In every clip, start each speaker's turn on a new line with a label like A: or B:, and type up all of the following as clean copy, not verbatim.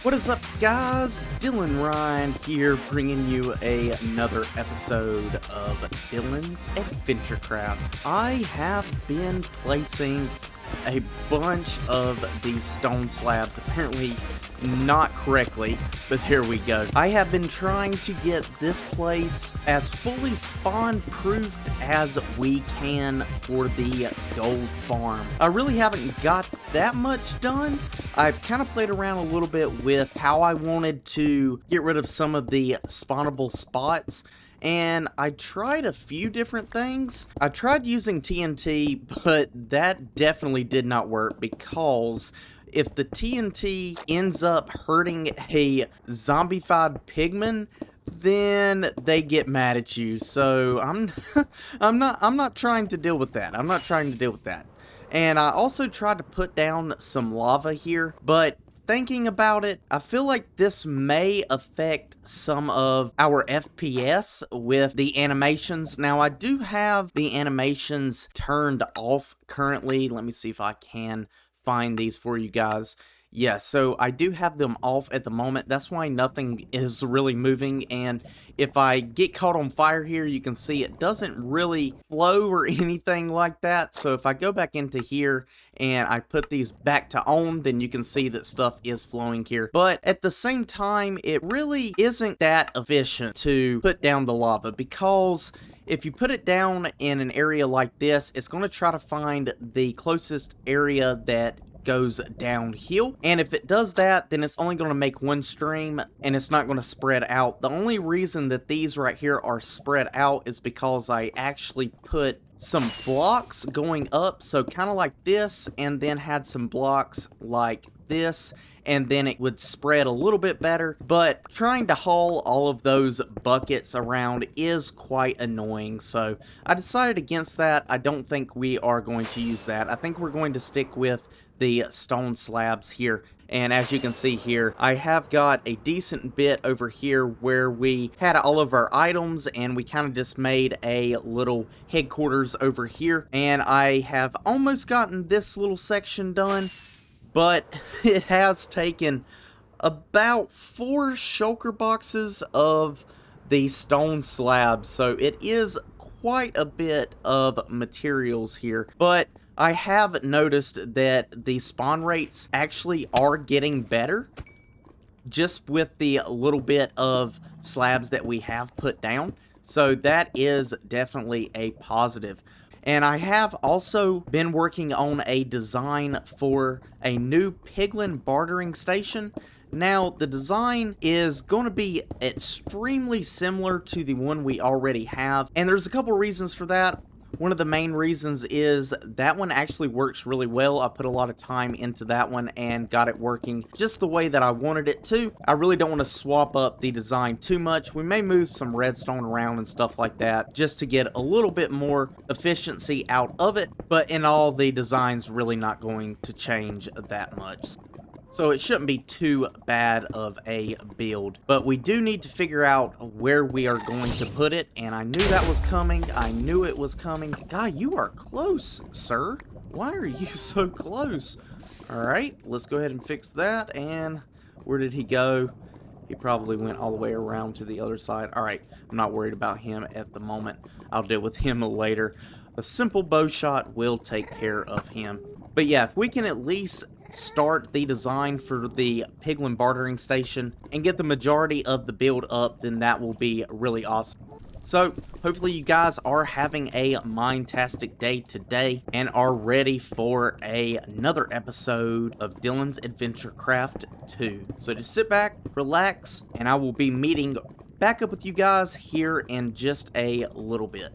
A: What is up, guys? Dylanrhyne here, bringing you another episode of Dylan's AdventureCraft. I have been placing a bunch of these stone slabs, apparently not correctly, but here we go. I have been trying to get this place as fully spawn-proofed as we can for the gold farm. I really haven't got that much done. I've kind of played around a little bit with how I wanted to get rid of some of the spawnable spots, and I tried a few different things. I tried using TNT, but that definitely did not work, because if the TNT ends up hurting a zombified pigman, then they get mad at you. So I'm not trying to deal with that. I'm not trying to deal with that. And I also tried to put down some lava here, but thinking about it, I feel like this may affect some of our FPS with the animations. Now, I do have the animations turned off currently. Let me see if I can find these for you guys. Yeah, so I do have them off at the moment. That's why nothing is really moving, and if I get caught on fire here, you can see it doesn't really flow or anything like that. So if I go back into here and I put these back to on, then you can see that stuff is flowing here. But at the same time, it really isn't that efficient to put down the lava, because if you put it down in an area like this, it's going to try to find the closest area that goes downhill, and if it does that, then it's only going to make one stream and it's not going to spread out. The only reason that these right here are spread out is because I actually put some blocks going up, so kind of like this, and then had some blocks like this, and then it would spread a little bit better. But trying to haul all of those buckets around is quite annoying, so I decided against that. I don't think we are going to use that. I think we're going to stick with the stone slabs here. And as you can see here, I have got a decent bit over here where we had all of our items, and we kind of just made a little headquarters over here. And I have almost gotten this little section done, but it has taken about 4 shulker boxes of the stone slabs, so it is quite a bit of materials here. But I have noticed that the spawn rates actually are getting better just with the little bit of slabs that we have put down. So that is definitely a positive. And I have also been working on a design for a new Piglin Bartering station. Now, the design is going to be extremely similar to the one we already have, and there's a couple reasons for that. One of the main reasons is that one actually works really well. I put a lot of time into that one and got it working just the way that I wanted it to. I really don't want to swap up the design too much. We may move some redstone around and stuff like that just to get a little bit more efficiency out of it. But in all, the design's really not going to change that much. So it shouldn't be too bad of a build. But we do need to figure out where we are going to put it. And I knew that was coming. I knew it was coming. God, you are close, sir. Why are you so close? Alright, let's go ahead and fix that. And where did he go? He probably went all the way around to the other side. Alright, I'm not worried about him at the moment. I'll deal with him later. A simple bow shot will take care of him. But yeah, if we can at least start the design for the Piglin Bartering station and get the majority of the build up, then that will be really awesome. So hopefully you guys are having a mine-tastic day today and are ready for another episode of Dylan's AdventureCraft 2. So just sit back, relax, and I will be meeting back up with you guys here in just a little bit.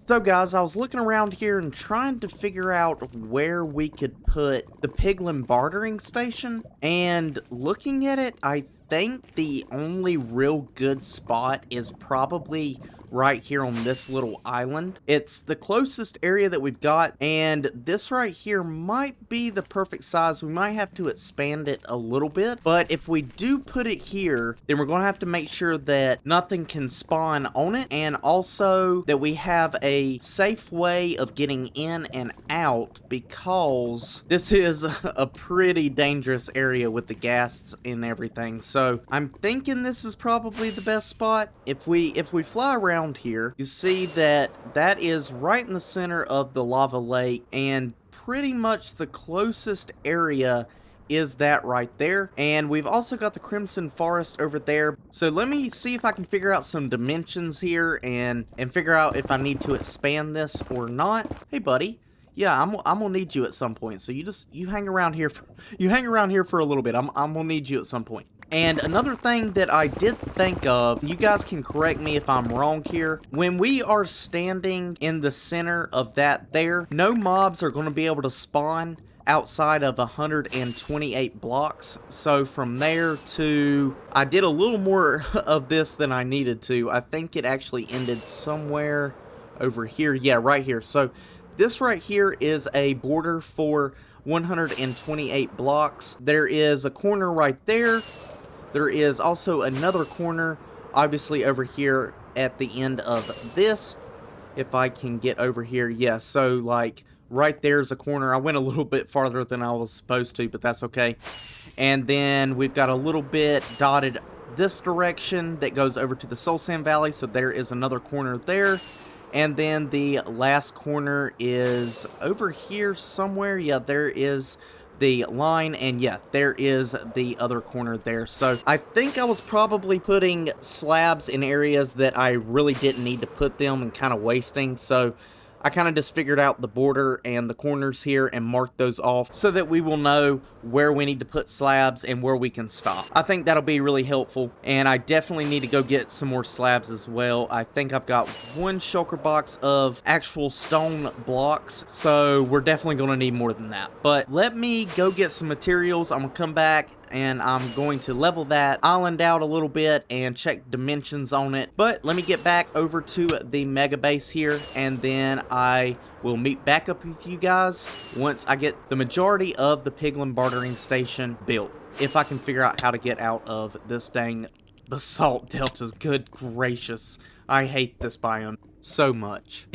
A: So guys, I was looking around here and trying to figure out where we could put the Piglin Bartering station, and looking at it, I think the only real good spot is probably right here on this little island. It's the closest area that we've got, and this right here might be the perfect size. We might have to expand it a little bit, but if we do put it here, then we're going to have to make sure that nothing can spawn on it, and also that we have a safe way of getting in and out, because this is a pretty dangerous area with the ghasts and everything. So I'm thinking this is probably the best spot. If we fly around here, you see that that is right in the center of the lava lake, and pretty much the closest area is that right there. And we've also got the Crimson Forest over there. So let me see if I can figure out some dimensions here and figure out if I need to expand this or not. Hey buddy, yeah, I'm gonna need you at some point. So you hang around here for a little bit. I'm gonna need you at some point. And another thing that I did think of, you guys can correct me if I'm wrong here, when we are standing in the center of that there, no mobs are going to be able to spawn outside of 128 blocks. So from there to, I did a little more of this than I needed to. I think it actually ended somewhere over here. Yeah, right here. So this right here is a border for 128 blocks. There is a corner right there. There is also another corner, obviously over here at the end of this. If I can get over here, yeah, so like right there's a corner. I went a little bit farther than I was supposed to, but that's okay. And then we've got a little bit dotted this direction that goes over to the Soul Sand Valley, so there is another corner there. And then the last corner is over here somewhere. Yeah, there is the line, and yeah, there is the other corner there. So I think I was probably putting slabs in areas that I really didn't need to put them and kind of wasting. So I kind of just figured out the border and the corners here and marked those off so that we will know where we need to put slabs and where we can stop. I think that'll be really helpful, and I definitely need to go get some more slabs as well. I think I've got one shulker box of actual stone blocks, so we're definitely going to need more than that. But let me go get some materials. I'm going to come back and I'm going to level that island out a little bit and check dimensions on it. But let me get back over to the mega base here, and then I will meet back up with you guys once I get the majority of the Piglin Bartering station built. If I can figure out how to get out of this dang basalt deltas. Good gracious. I hate this biome so much.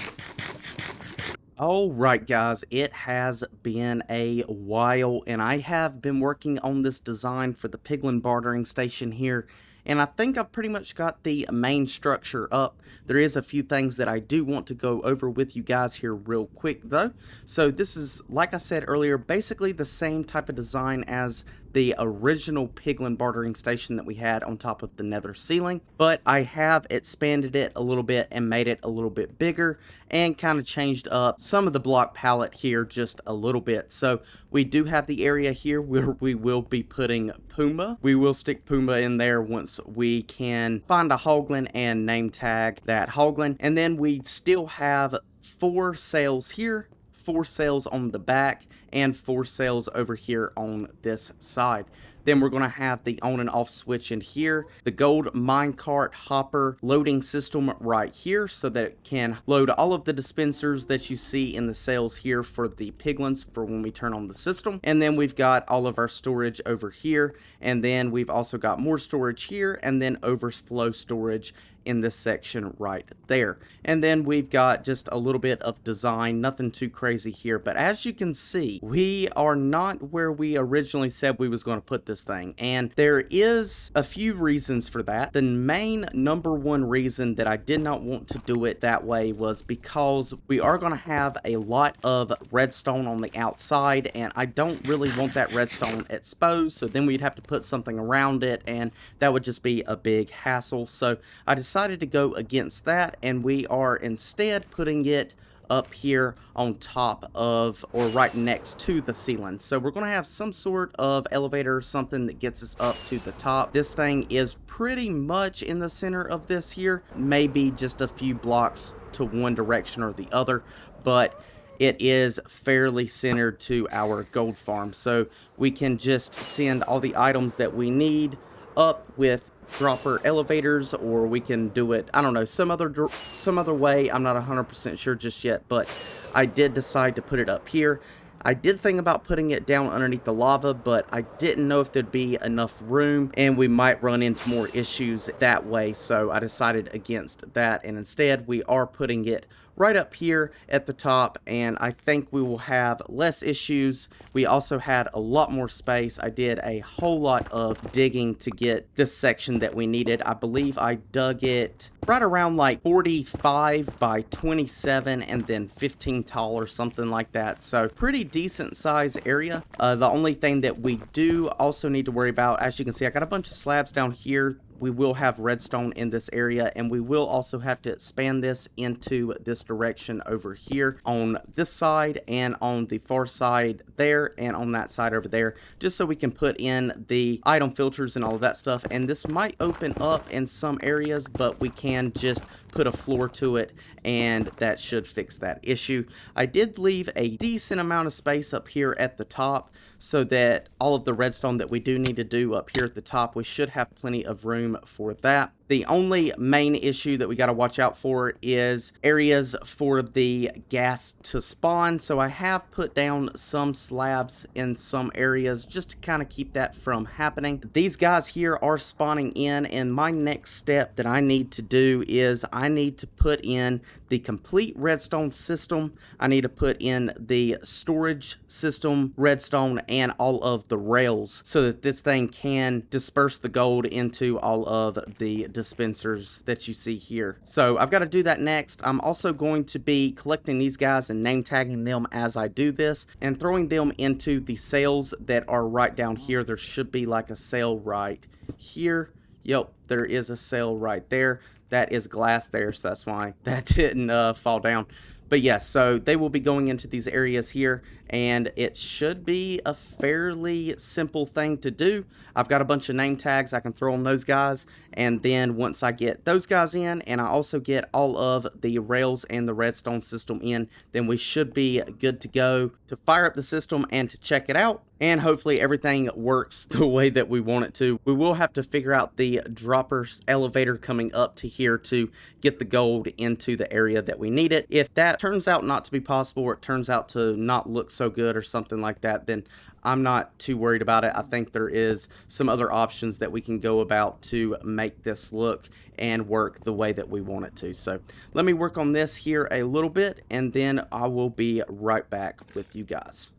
A: Alright guys, it has been a while, and I have been working on this design for the Piglin Bartering station here, and I think I've pretty much got the main structure up. There is a few things that I do want to go over with you guys here real quick though. So this is, like I said earlier, basically the same type of design as the original Piglin Bartering station that we had on top of the nether ceiling, but I have expanded it a little bit and made it a little bit bigger and kind of changed up some of the block palette here just a little bit. So we do have the area here where we will be putting Pumbaa. We will stick Pumbaa in there once we can find a Hoglin and name tag that Hoglin, and then we still have 4 sails here, 4 sails on the back, and 4 sails over here on this side. Then we're going to have the on and off switch in here, the gold minecart hopper loading system right here so that it can load all of the dispensers that you see in the sails here for the piglins for when we turn on the system. And then we've got all of our storage over here, and then we've also got more storage here, and then overflow storage in this section right there. And then we've got just a little bit of design, nothing too crazy here, but as you can see, we are not where we originally said we was going to put this thing, and there is a few reasons for that. The main number one reason that I did not want to do it that way was because we are going to have a lot of redstone on the outside, and I don't really want that redstone exposed, so then we'd have to put something around it, and that would just be a big hassle. So I decided to go against that, and we are instead putting it up here on top of, or right next to, the ceiling. So we're going to have some sort of elevator or something that gets us up to the top. This thing is pretty much in the center of this here, maybe just a few blocks to one direction or the other, but it is fairly centered to our gold farm, so we can just send all the items that we need up with dropper elevators, or we can do it, I don't know, some other way. I'm not 100% sure just yet, but I did decide to put it up here. I did think about putting it down underneath the lava, but I didn't know if there'd be enough room and we might run into more issues that way, so I decided against that, and instead we are putting it right up here at the top, and I think we will have less issues. We also had a lot more space. I did a whole lot of digging to get this section that we needed. I believe I dug it right around like 45 by 27 and then 15 tall or something like that. So pretty decent size area. The only thing that we do also need to worry about, as you can see, I got a bunch of slabs down here. We will have redstone in this area, and we will also have to expand this into this direction over here on this side and on the far side there and on that side over there, just so we can put in the item filters and all of that stuff. And this might open up in some areas, but we can just put a floor to it, and that should fix that issue. I did leave a decent amount of space up here at the top, so that all of the redstone that we do need to do up here at the top, we should have plenty of room for that. The only main issue that we got to watch out for is areas for the gas to spawn. So I have put down some slabs in some areas just to kind of keep that from happening. These guys here are spawning in, and my next step that I need to do is I need to put in the complete redstone system. I need to put in the storage system redstone and all of the rails so that this thing can disperse the gold into all of the dispensers that you see here. So I've got to do that next. I'm also going to be collecting these guys and name tagging them as I do this and throwing them into the sails that are right down here. There should be like a sail right here. Yep, there is a sail right there. That is glass there, so that's why that didn't fall down. But yes, so they will be going into these areas here, and it should be a fairly simple thing to do. I've got a bunch of name tags I can throw on those guys, and then once I get those guys in, and I also get all of the rails and the redstone system in, then we should be good to go to fire up the system and to check it out. And hopefully everything works the way that we want it to. We will have to figure out the dropper elevator coming up to here to get the gold into the area that we need it. If that turns out not to be possible, or it turns out to not look so good or something like that, then I'm not too worried about it. I think there is some other options that we can go about to make this look and work the way that we want it to. So let me work on this here a little bit, and then I will be right back with you guys.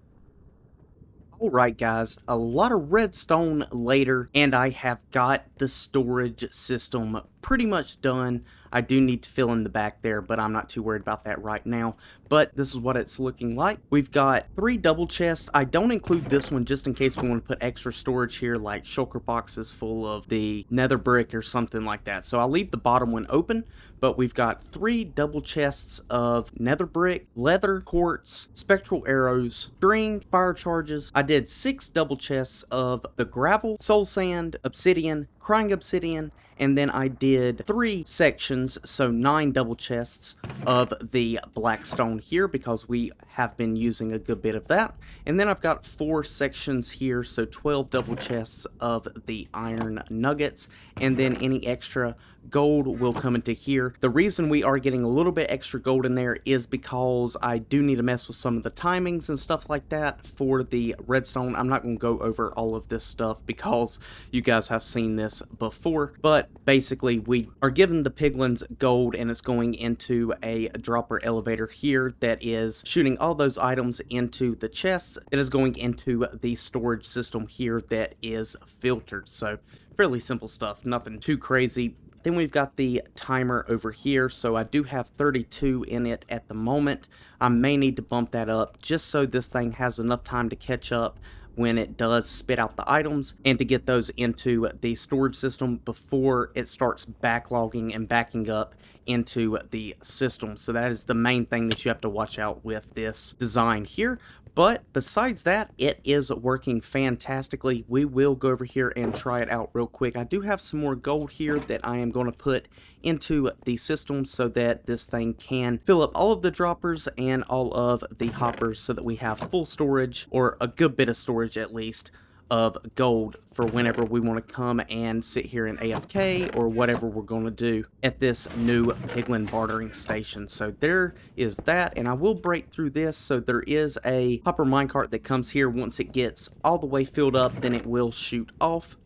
A: Alright guys, a lot of redstone later, and I have got the storage system pretty much done. I do need to fill in the back there, but I'm not too worried about that right now. But this is what it's looking like. We've got 3 double chests. I don't include this one just in case we want to put extra storage here, like shulker boxes full of the nether brick or something like that. So I'll leave the bottom one open, but we've got 3 double chests of nether brick, leather, quartz, spectral arrows, string, fire charges. I did 6 double chests of the gravel, soul sand, obsidian, crying obsidian, and then I did 3 sections, so 9 double chests of the blackstone here because we have been using a good bit of that. And then I've got 4 sections here, so 12 double chests of the iron nuggets, and then any extra gold will come into here. The reason we are getting a little bit extra gold in there is because I do need to mess with some of the timings and stuff like that for the redstone. I'm not going to go over all of this stuff because you guys have seen this before, but basically we are giving the piglins gold, and it's going into a dropper elevator here that is shooting all those items into the chests. It is going into the storage system here that is filtered. So fairly simple stuff, nothing too crazy. Then we've got the timer over here, so I do have 32 in it at the moment. I may need to bump that up just so this thing has enough time to catch up when it does spit out the items and to get those into the storage system before it starts backlogging and backing up into the system. So that is the main thing that you have to watch out with this design here. But besides that, it is working fantastically. We will go over here and try it out real quick. I do have some more gold here that I am going to put into the system so that this thing can fill up all of the droppers and all of the hoppers so that we have full storage, or a good bit of storage at least, of gold for whenever we want to come and sit here in AFK or whatever we're going to do at this new Piglin Bartering station. So there is that, and I will break through this. So there is a hopper minecart that comes here. Once it gets all the way filled up, then it will shoot off.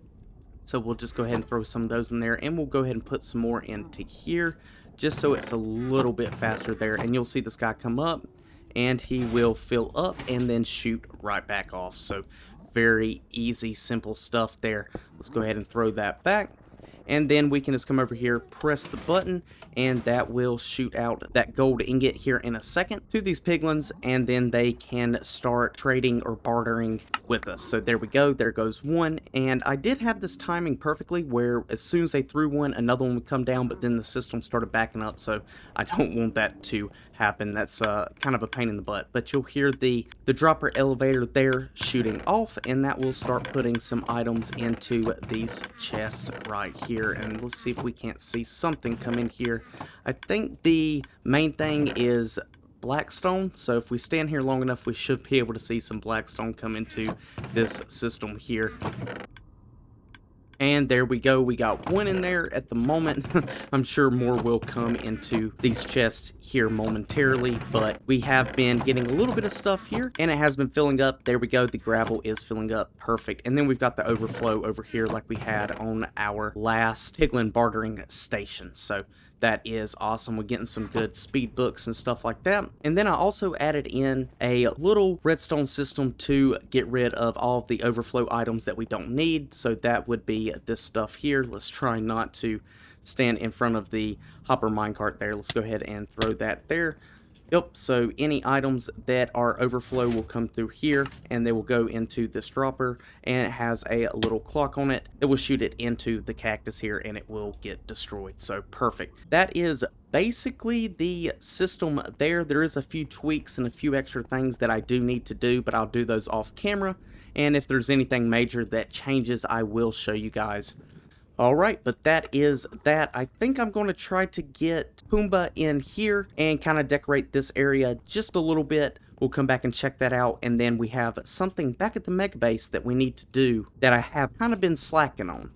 A: So we'll just go ahead and throw some of those in there, and we'll go ahead and put some more into here just so it's a little bit faster there. And you'll see this guy come up and he will fill up and then shoot right back off. So very easy, simple stuff there. Let's go ahead and throw that back. And then we can just come over here, press the button, and that will shoot out that gold ingot here in a second to these piglins, and then they can start trading or bartering with us. So there we go, there goes one, and I did have this timing perfectly where as soon as they threw one, another one would come down, but then the system started backing up, so I don't want that to happen. That's kind of a pain in the butt. But you'll hear the dropper elevator there shooting off, and that will start putting some items into these chests right here. And let's see if we can't see something come in here. I think the main thing is blackstone, so if we stand here long enough, we should be able to see some blackstone come into this system here. And there we go, we got one in there at the moment. I'm sure more will come into these chests here momentarily, but we have been getting a little bit of stuff here, and it has been filling up. There we go, the gravel is filling up, perfect. And then we've got the overflow over here like we had on our last Piglin Bartering station. So that is awesome. We're getting some good speed books and stuff like that. And then I also added in a little redstone system to get rid of all of the overflow items that we don't need. So that would be this stuff here. Let's try not to stand in front of the hopper minecart there. Let's go ahead and throw that there. Yep, so any items that are overflow will come through here, and they will go into this dropper, and it has a little clock on it. It will shoot it into the cactus here, and it will get destroyed. So perfect. That is basically the system there. There is a few tweaks and a few extra things that I do need to do, but I'll do those off camera. And if there's anything major that changes, I will show you guys. Alright, but that is that. I think I'm going to try to get Pumbaa in here and kind of decorate this area just a little bit. We'll come back and check that out, and then we have something back at the mega base that we need to do that I have kind of been slacking on.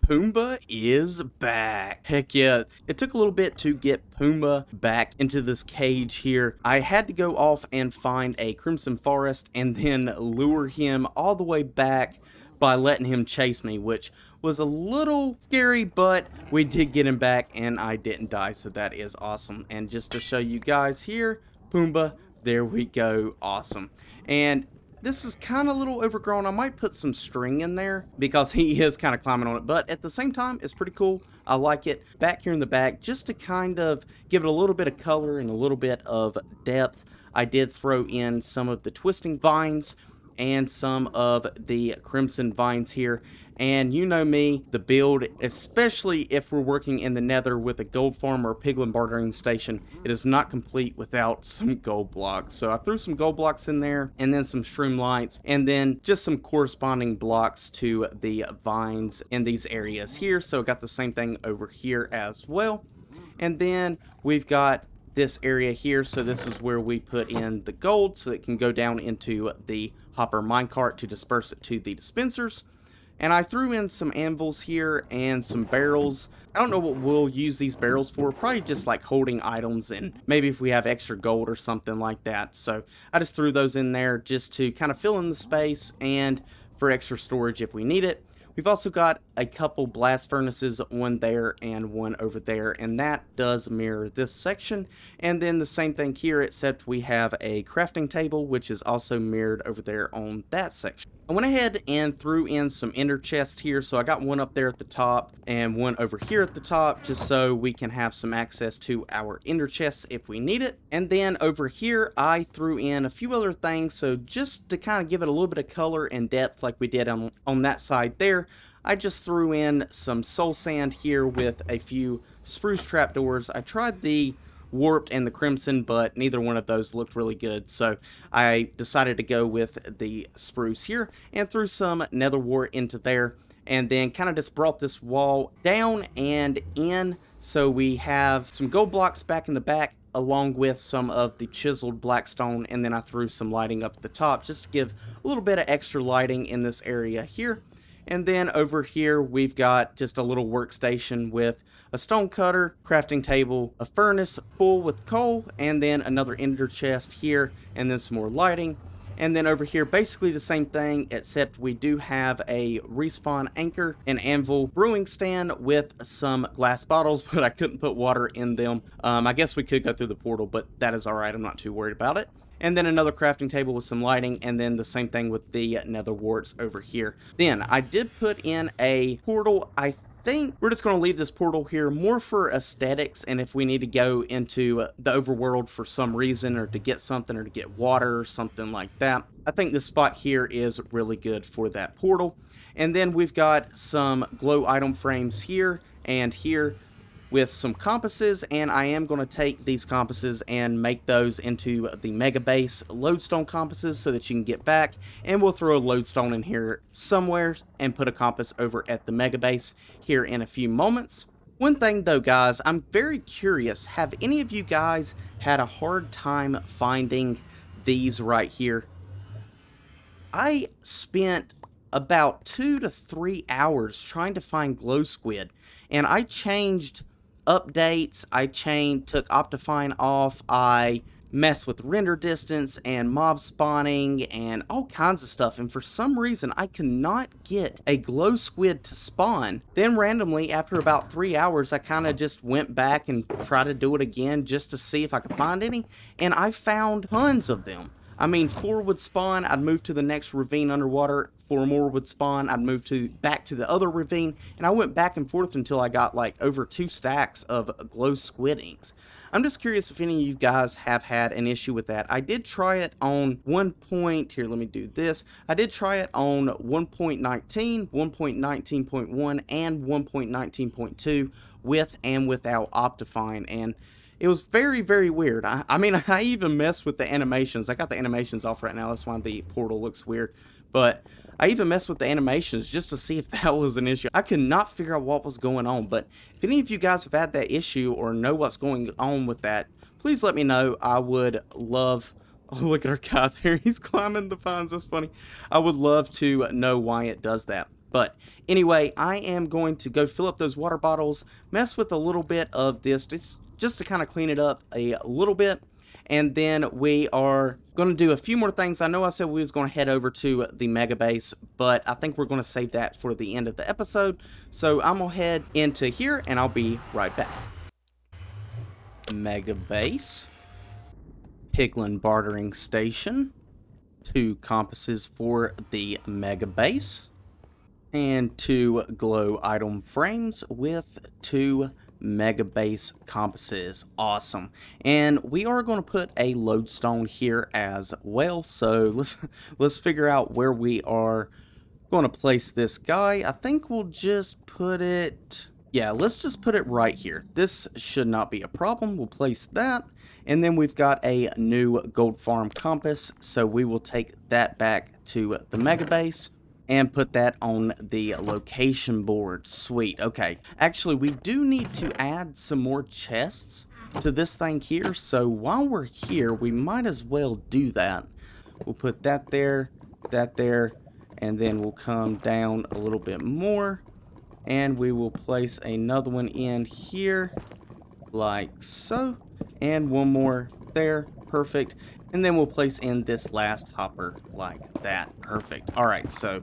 A: Pumbaa is back. Heck yeah. It took a little bit to get Pumbaa back into this cage here. I had to go off and find a crimson forest and then lure him all the way back by letting him chase me, which was a little scary, but we did get him back and I didn't die, so that is awesome. And just to show you guys here, Pumbaa, there we go, awesome. And this is kind of a little overgrown. I might put some string in there because he is kind of climbing on it, but at the same time, it's pretty cool. I like it. Back here in the back, just to kind of give it a little bit of color and a little bit of depth, I did throw in some of the twisting vines and some of the crimson vines here. And you know me, the build, especially if we're working in the nether with a gold farm or a piglin bartering station, it is not complete without some gold blocks. So I threw some gold blocks in there, and then some shroom lights, and then just some corresponding blocks to the vines in these areas here. So I got the same thing over here as well. And then we've got this area here, so this is where we put in the gold so it can go down into the hopper minecart to disperse it to the dispensers. And I threw in some anvils here and some barrels. I don't know what we'll use these barrels for, probably just like holding items and maybe if we have extra gold or something like that. So I just threw those in there just to kind of fill in the space and for extra storage if we need it. We've also got a couple blast furnaces, one there and one over there, and that does mirror this section. And then the same thing here, except we have a crafting table, which is also mirrored over there on that section. I went ahead and threw in some ender chests here, so I got one up there at the top and one over here at the top, just so we can have some access to our ender chests if we need it. And then over here, I threw in a few other things, so just to kind of give it a little bit of color and depth like we did on that side there, I just threw in some soul sand here with a few spruce trapdoors. I tried the warped and the crimson, but neither one of those looked really good, so I decided to go with the spruce here and threw some nether wart into there, and then kind of just brought this wall down and in, so we have some gold blocks back in the back along with some of the chiseled blackstone, and then I threw some lighting up at the top just to give a little bit of extra lighting in this area here. And then over here we've got just a little workstation with a stone cutter, crafting table, a furnace full with coal, and then another ender chest here, and then some more lighting. And then over here, basically the same thing, except we do have a respawn anchor, an anvil brewing stand with some glass bottles, but I couldn't put water in them. I guess we could go through the portal, but that is alright, I'm not too worried about it. And then another crafting table with some lighting, and then the same thing with the nether warts over here. Then I did put in a portal. I think we're just going to leave this portal here more for aesthetics, and if we need to go into the overworld for some reason, or to get something, or to get water or something like that, I think this spot here is really good for that portal. And then we've got some glow item frames here and here with some compasses, and I am going to take these compasses and make those into the mega base lodestone compasses so that you can get back, and we'll throw a lodestone in here somewhere and put a compass over at the mega base here in a few moments. One thing though, guys, I'm very curious, have any of you guys had a hard time finding these right here? I spent about 2 to 3 hours trying to find glow squid, and I changed updates, I took Optifine off, I messed with render distance and mob spawning and all kinds of stuff, and for some reason I could not get a glow squid to spawn. Then randomly, after about 3 hours, I kind of just went back and tried to do it again just to see if I could find any, and I found tons of them. I mean, 4 would spawn, I'd move to the next ravine underwater, 4 more would spawn, I'd move back to the other ravine, and I went back and forth until I got like over 2 stacks of glow squid inks. I'm just curious if any of you guys have had an issue with that. I did try it on here, let me do this. I did try it on 1.19, 1.19.1, and 1.19.2 with and without Optifine, and it was very, very weird. I mean, I even messed with the animations. I got the animations off right now. That's why the portal looks weird. But I even messed with the animations just to see if that was an issue. I could not figure out what was going on. But if any of you guys have had that issue or know what's going on with that, please let me know. I would love... Oh, look at our guy there. He's climbing the vines. That's funny. I would love to know why it does that. But anyway, I am going to go fill up those water bottles, mess with a little bit of this, just to kind of clean it up a little bit, and then we are going to do a few more things. I know I said we was going to head over to the mega base, but I think we're going to save that for the end of the episode. So I'm going to head into here, and I'll be right back. Mega base, Piglin Bartering Station, 2 compasses for the mega base, and 2 glow item frames with 2 mega base compasses. Awesome. And we are going to put a lodestone here as well, so let's figure out where we are going to place this guy. I think we'll just put it, yeah, let's just put it right here. This should not be a problem. We'll place that, and then we've got a new gold farm compass, so we will take that back to the mega base and put that on the location board. Sweet. Okay. Actually, we do need to add some more chests to this thing here. So while we're here, we might as well do that. We'll put that there, and then we'll come down a little bit more. And we will place another one in here, like so. And one more there. Perfect. And then we'll place in this last hopper like that. Perfect. Alright, so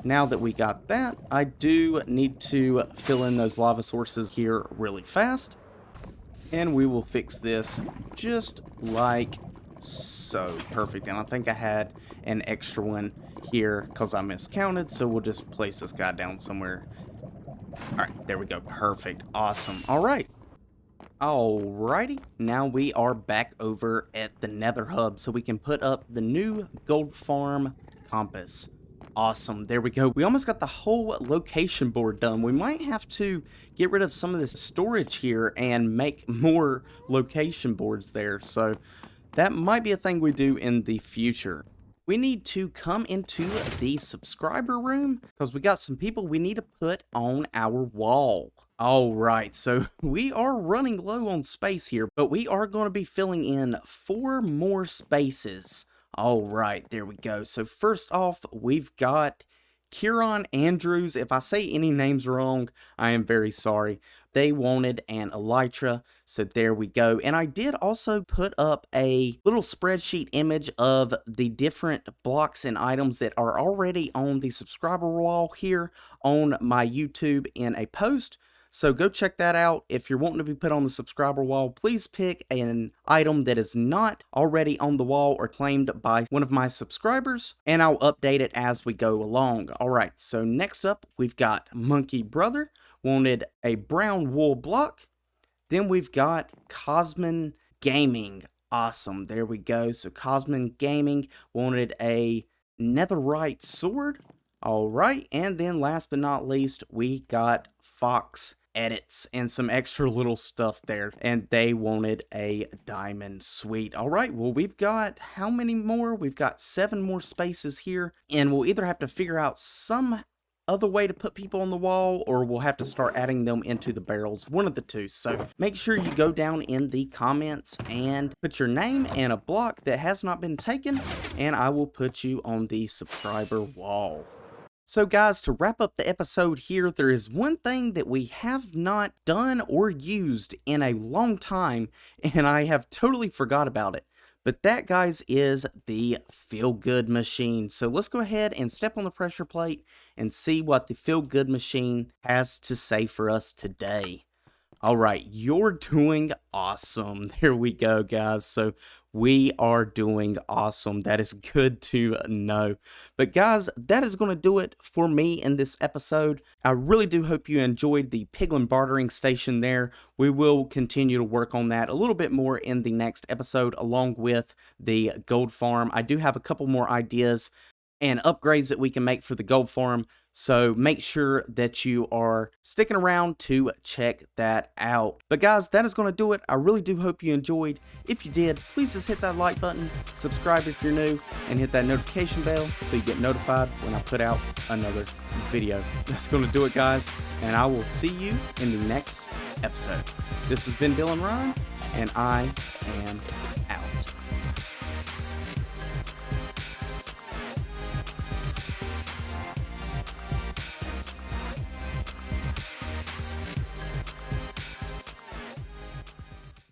A: now that we got that, I do need to fill in those lava sources here really fast. And we will fix this just like so. Perfect. And I think I had an extra one here because I miscounted, so we'll just place this guy down somewhere. Alright, there we go. Perfect. Awesome. Alright. Alrighty, now we are back over at the Nether Hub so we can put up the new gold farm compass. Awesome, there we go. We almost got the whole location board done. We might have to get rid of some of this storage here and make more location boards there. So that might be a thing we do in the future. We need to come into the subscriber room because we got some people we need to put on our wall. Alright, so we are running low on space here, but we are going to be filling in 4 more spaces. Alright, there we go. So first off, we've got Kieran Andrews. If I say any names wrong, I am very sorry. They wanted an elytra, so there we go. And I did also put up a little spreadsheet image of the different blocks and items that are already on the subscriber wall here on my YouTube in a post. So go check that out. If you're wanting to be put on the subscriber wall, please pick an item that is not already on the wall or claimed by one of my subscribers, and I'll update it as we go along. Alright, so next up, we've got Monkey Brother, wanted a brown wool block. Then we've got Cosmin Gaming. Awesome, there we go. So Cosmin Gaming wanted a netherite sword. Alright, and then last but not least, we got Fox Edits and some extra little stuff there, and they wanted a diamond suite. All right, well, we've got how many more? We've got 7 more spaces here, and we'll either have to figure out some other way to put people on the wall, or we'll have to start adding them into the barrels, one of the two. So make sure you go down in the comments and put your name and a block that has not been taken, and I will put you on the subscriber wall. So guys, to wrap up the episode here, there is one thing that we have not done or used in a long time, and I have totally forgot about it. But that, guys, is the Feel Good machine. So let's go ahead and step on the pressure plate and see what the Feel Good machine has to say for us today. Alright, you're doing awesome. There we go, guys. So we are doing awesome. That is good to know. But guys, that is going to do it for me in this episode. I really do hope you enjoyed the Piglin Bartering station there. We will continue to work on that a little bit more in the next episode, along with the gold farm. I do have a couple more ideas and upgrades that we can make for the gold farm, so make sure that you are sticking around to check that out. But guys, that is going to do it. I really do hope you enjoyed. If you did, please just hit that like button, subscribe if you're new, and hit that notification bell so you get notified when I put out another video. That's going to do it, guys, and I will see you in the next episode. This has been Dylanrhyne, and I am